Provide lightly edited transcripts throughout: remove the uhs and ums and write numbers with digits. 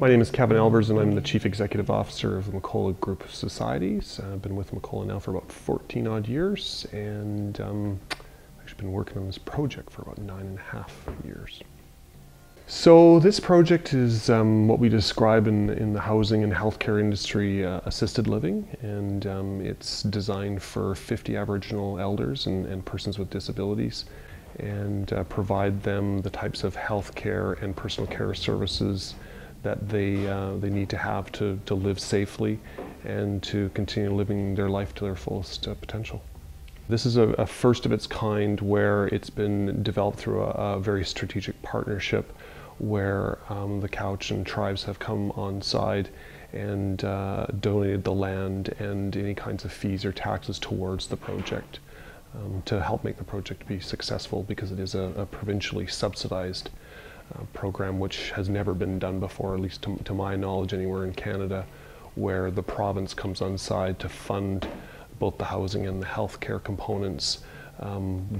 My name is Kevin Albers and I'm the Chief Executive Officer of the McCullough Group of Societies. I've been with McCullough now for about 14 odd years and I've actually been working on this project for about 9.5 years. So this project is what we describe in the housing and healthcare industry assisted living, and it's designed for 50 Aboriginal elders and persons with disabilities, and provide them the types of healthcare and personal care services that they need to have to live safely and to continue living their life to their fullest potential. This is a first of its kind where it's been developed through a very strategic partnership where the Cowichan tribes have come on side and donated the land and any kinds of fees or taxes towards the project to help make the project be successful, because it is a provincially subsidized program which has never been done before, at least to my knowledge anywhere in Canada, where the province comes on side to fund both the housing and the healthcare components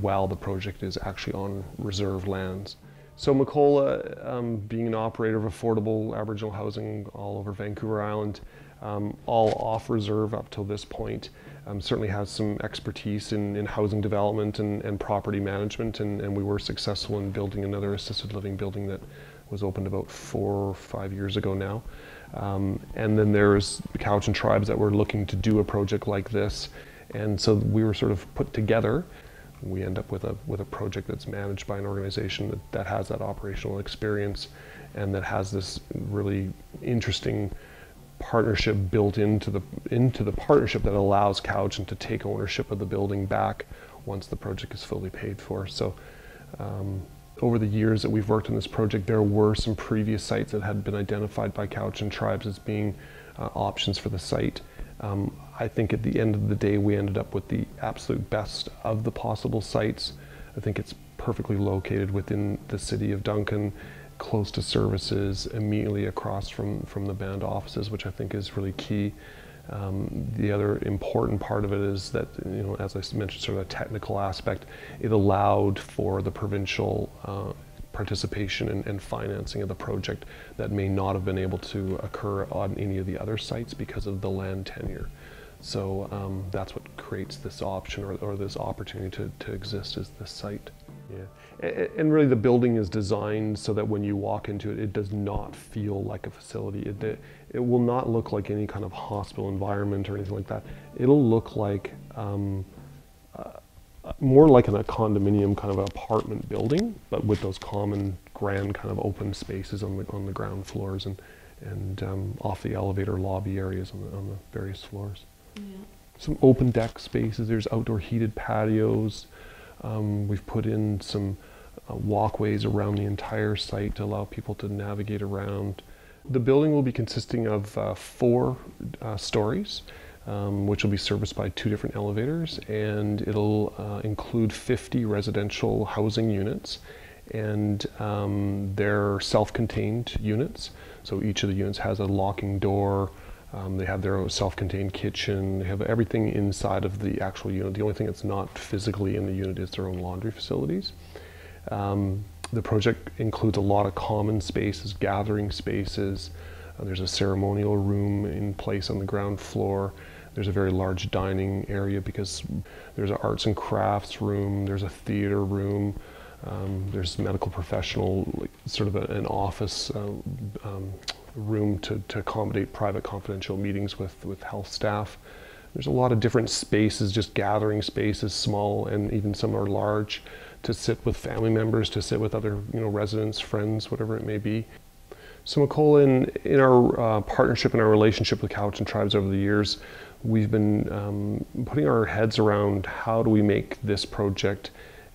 while the project is actually on reserve lands. So McCullough, being an operator of affordable Aboriginal housing all over Vancouver Island, all off reserve up till this point, certainly has some expertise in housing development and property management, and we were successful in building another assisted living building that was opened about 4 or 5 years ago now. And then there's the Cowichan tribes that were looking to do a project like this, and so we were sort of put together. We end up with a project that's managed by an organization that has that operational experience and that has this really interesting partnership built into the partnership that allows Cowichan to take ownership of the building back once the project is fully paid for. So over the years that we've worked on this project, there were some previous sites that had been identified by Cowichan tribes as being options for the site. I think at the end of the day, we ended up with the absolute best of the possible sites. I think it's perfectly located within the city of Duncan, close to services, immediately across from the band offices, which I think is really key. The other important part of it is that, you know, as I mentioned, sort of a technical aspect, it allowed for the provincial participation and financing of the project that may not have been able to occur on any of the other sites because of the land tenure. So that's what creates this option or this opportunity to exist, is this site. Yeah. And really the building is designed so that when you walk into it, it does not feel like a facility. It will not look like any kind of hospital environment or anything like that. It'll look like more like a condominium kind of apartment building, but with those common grand kind of open spaces on the ground floors and off the elevator lobby areas on the various floors. Yeah. Some open deck spaces. There's outdoor heated patios. We've put in some walkways around the entire site to allow people to navigate around. The building will be consisting of 4 stories, which will be serviced by 2 different elevators, and it'll include 50 residential housing units, and they're self-contained units. So each of the units has a locking door. They have their own self-contained kitchen. They have everything inside of the actual unit. The only thing that's not physically in the unit is their own laundry facilities. The project includes a lot of common spaces, gathering spaces. There's a ceremonial room in place on the ground floor. There's a very large dining area because there's an arts and crafts room. There's a theater room. There's medical professional, like sort of an office room to accommodate private confidential meetings with health staff. There's a lot of different spaces, just gathering spaces, small and even some are large, to sit with family members, to sit with other residents, friends, whatever it may be. So McCullough, in our partnership and our relationship with Cowichan tribes over the years, we've been putting our heads around how do we make this project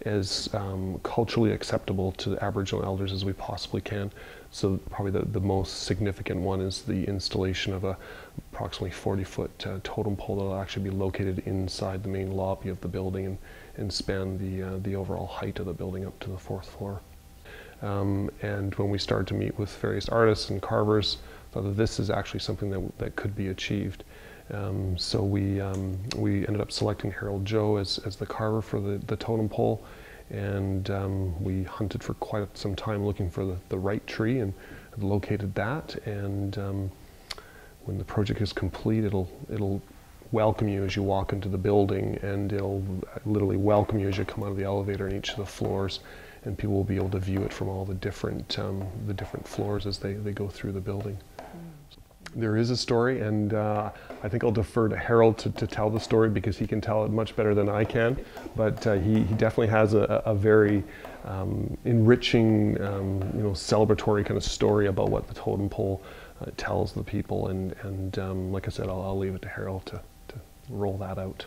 as culturally acceptable to the Aboriginal elders as we possibly can. So probably the most significant one is the installation of a approximately 40-foot totem pole that will actually be located inside the main lobby of the building and span the overall height of the building up to the 4th floor. And when we started to meet with various artists and carvers, thought that this is actually something that could be achieved. So we ended up selecting Harold Joe as the carver for the totem pole, and we hunted for quite some time looking for the right tree, and located that, and when the project is complete, it'll welcome you as you walk into the building, and it'll literally welcome you as you come out of the elevator in each of the floors, and people will be able to view it from all the different floors as they go through the building. There is a story, and I think I'll defer to Harold to tell the story, because he can tell it much better than I can, but he definitely has a very enriching, celebratory kind of story about what the Totem Pole tells the people, and like I said, I'll leave it to Harold to roll that out.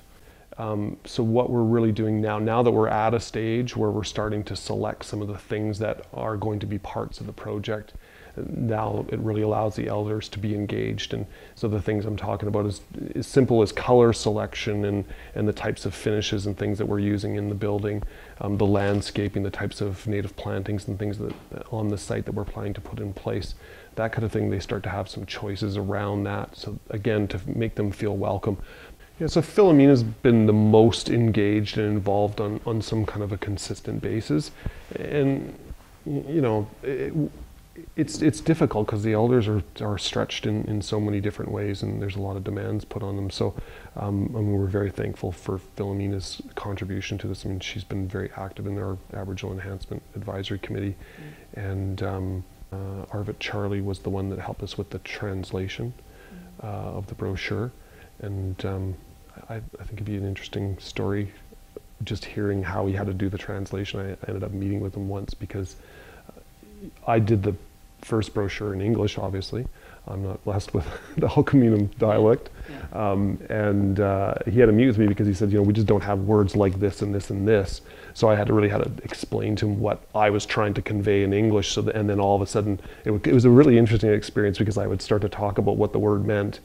So what we're really doing now that we're at a stage where we're starting to select some of the things that are going to be parts of the project, now it really allows the elders to be engaged. And so the things I'm talking about is as simple as color selection and the types of finishes and things that we're using in the building, the landscaping, the types of native plantings and things that on the site that we're planning to put in place, that kind of thing. They start to have some choices around that, so again, to make them feel welcome. Yeah, so Philomena's been the most engaged and involved on some kind of a consistent basis, and it's difficult because the elders are stretched in so many different ways, and there's a lot of demands put on them. So we're very thankful for Philomena's contribution to this. I mean, she's been very active in our Aboriginal Enhancement Advisory Committee, and Arvit Charlie was the one that helped us with the translation of the brochure. And I think it'd be an interesting story just hearing how he had to do the translation. I ended up meeting with him once because I did the first brochure in English, obviously. I'm not blessed with the Hulkaminum dialect. Yeah. And he had to meet with me because he said, we just don't have words like this and this and this. So I had to explain to him what I was trying to convey in English. And then all of a sudden, it was a really interesting experience, because I would start to talk about what the word meant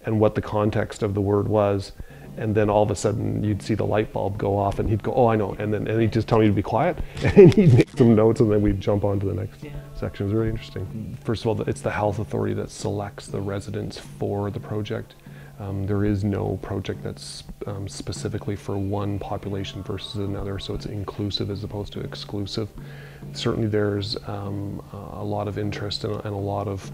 and what the context of the word was. And then all of a sudden you'd see the light bulb go off, and he'd go, "Oh, I know." And he'd just tell me to be quiet, and he'd make some notes, and then we'd jump on to the next section. It was really interesting. First of all, it's the health authority that selects the residents for the project. There is no project that's specifically for one population versus another, so it's inclusive as opposed to exclusive. Certainly there's a lot of interest and a lot of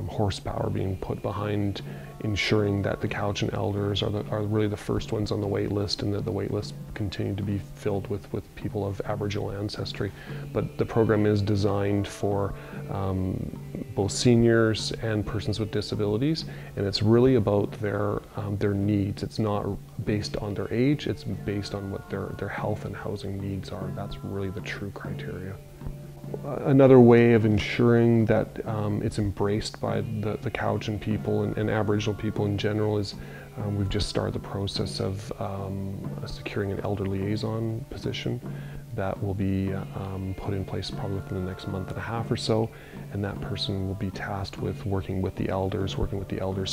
horsepower being put behind ensuring that the Cowichan elders are really the first ones on the wait list, and that the wait list continue to be filled with people of Aboriginal ancestry. But the program is designed for both seniors and persons with disabilities, and it's really about their needs. It's not based on their age, it's based on what their health and housing needs are. That's really the true criteria. Another way of ensuring that it's embraced by the Cowichan people and Aboriginal people in general is we've just started the process of securing an elder liaison position that will be put in place probably within the next month and a half or so, and that person will be tasked with working with the elders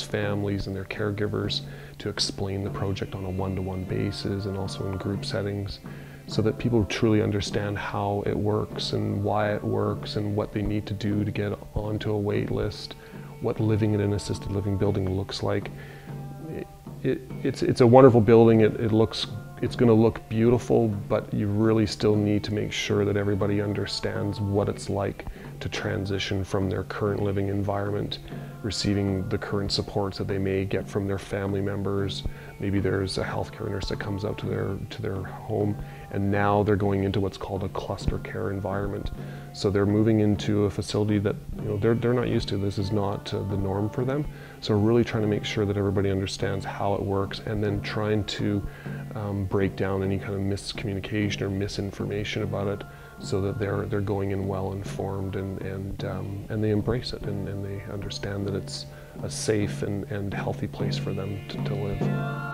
families and their caregivers to explain the project on a one-to-one basis and also in group settings, so that people truly understand how it works and why it works and what they need to do to get onto a wait list, what living in an assisted living building looks like. It's a wonderful building. It's going to look beautiful, but you really still need to make sure that everybody understands what it's like to transition from their current living environment, receiving the current supports that they may get from their family members. Maybe there's a healthcare nurse that comes out to their home, and now they're going into what's called a cluster care environment. So they're moving into a facility that they're not used to. This is not the norm for them. So we're really trying to make sure that everybody understands how it works, and then trying to break down any kind of miscommunication or misinformation about it, so that they're going in well informed and they embrace it and they understand that it's a safe and healthy place for them to live.